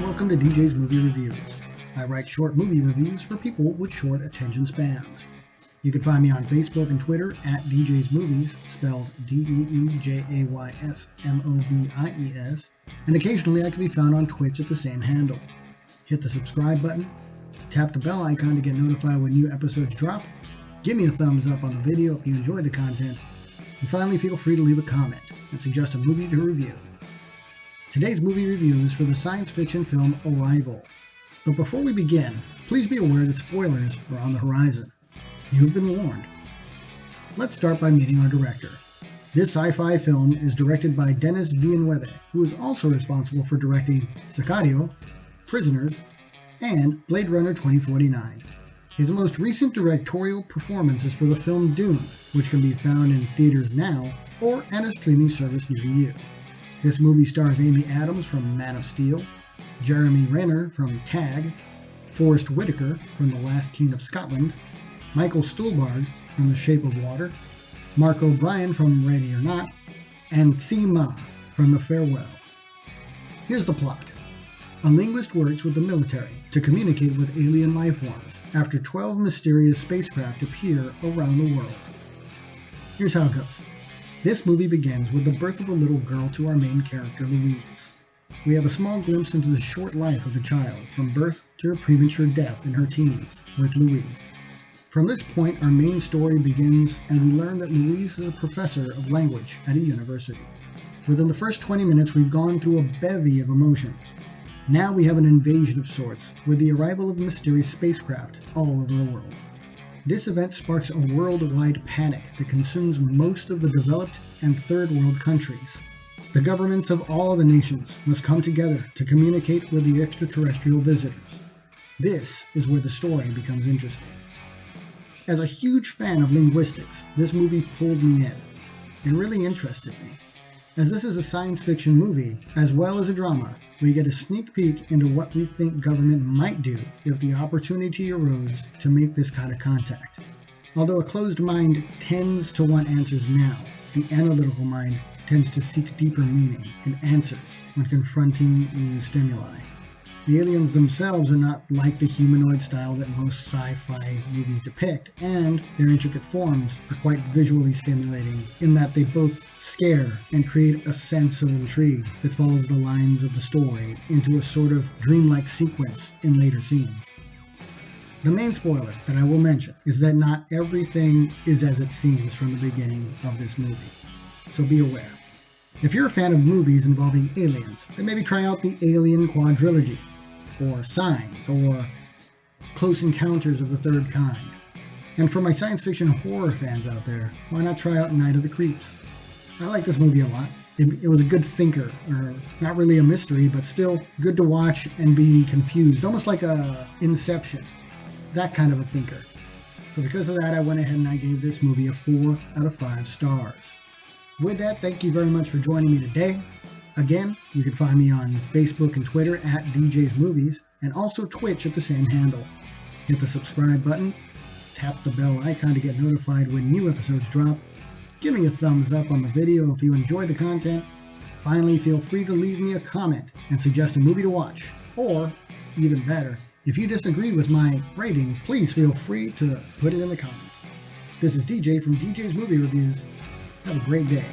welcome to DJ's Movie Reviews. I write short movie reviews for people with short attention spans. You can find me on Facebook and Twitter at DJ's Movies, spelled DEEJAYSMOVIES, and occasionally I can be found on Twitch at the same handle. Hit the subscribe button, tap the bell icon to get notified when new episodes drop, give me a thumbs up on the video if you enjoyed the content, and finally feel free to leave a comment and suggest a movie to review. Today's movie review is for the science fiction film Arrival. But before we begin, please be aware that spoilers are on the horizon. You have been warned. Let's start by meeting our director. This sci-fi film is directed by Denis Villeneuve, who is also responsible for directing Sicario, Prisoners, and Blade Runner 2049. His most recent directorial performance is for the film Dune, which can be found in theaters now or at a streaming service near you. This movie stars Amy Adams from Man of Steel, Jeremy Renner from Tag, Forrest Whitaker from The Last King of Scotland, Michael Stuhlbarg from The Shape of Water, Mark O'Brien from Ready or Not, and Tzi Ma from The Farewell. Here's the plot. A linguist works with the military to communicate with alien life forms after 12 mysterious spacecraft appear around the world. Here's how it goes. This movie begins with the birth of a little girl to our main character, Louise. We have a small glimpse into the short life of the child, from birth to her premature death in her teens, with Louise. From this point, our main story begins, and we learn that Louise is a professor of language at a university. Within the first 20 minutes, we've gone through a bevy of emotions. Now we have an invasion of sorts, with the arrival of mysterious spacecraft all over the world. This event sparks a worldwide panic that consumes most of the developed and third world countries. The governments of all the nations must come together to communicate with the extraterrestrial visitors. This is where the story becomes interesting. As a huge fan of linguistics, this movie pulled me in and really interested me. As this is a science fiction movie, as well as a drama, we get a sneak peek into what we think government might do if the opportunity arose to make this kind of contact. Although a closed mind tends to want answers now, the analytical mind tends to seek deeper meaning and answers when confronting new stimuli. The aliens themselves are not like the humanoid style that most sci-fi movies depict, and their intricate forms are quite visually stimulating in that they both scare and create a sense of intrigue that follows the lines of the story into a sort of dreamlike sequence in later scenes. The main spoiler that I will mention is that not everything is as it seems from the beginning of this movie, so be aware. If you're a fan of movies involving aliens, then maybe try out the Alien Quadrilogy, or Signs, or Close Encounters of the Third Kind. And for my science fiction horror fans out there, why not try out Night of the Creeps? I like this movie a lot. It was a good thinker, or not really a mystery, but still good to watch and be confused, almost like a Inception, that kind of a thinker. So because of that, I went ahead and I gave this movie a 4 out of 5 stars. With that, thank you very much for joining me today. Again, you can find me on Facebook and Twitter at DJ's Movies, and also Twitch at the same handle. Hit the subscribe button, tap the bell icon to get notified when new episodes drop, give me a thumbs up on the video if you enjoyed the content. Finally, feel free to leave me a comment and suggest a movie to watch, or, even better, if you disagree with my rating, please feel free to put it in the comments. This is DJ from DJ's Movie Reviews. Have a great day.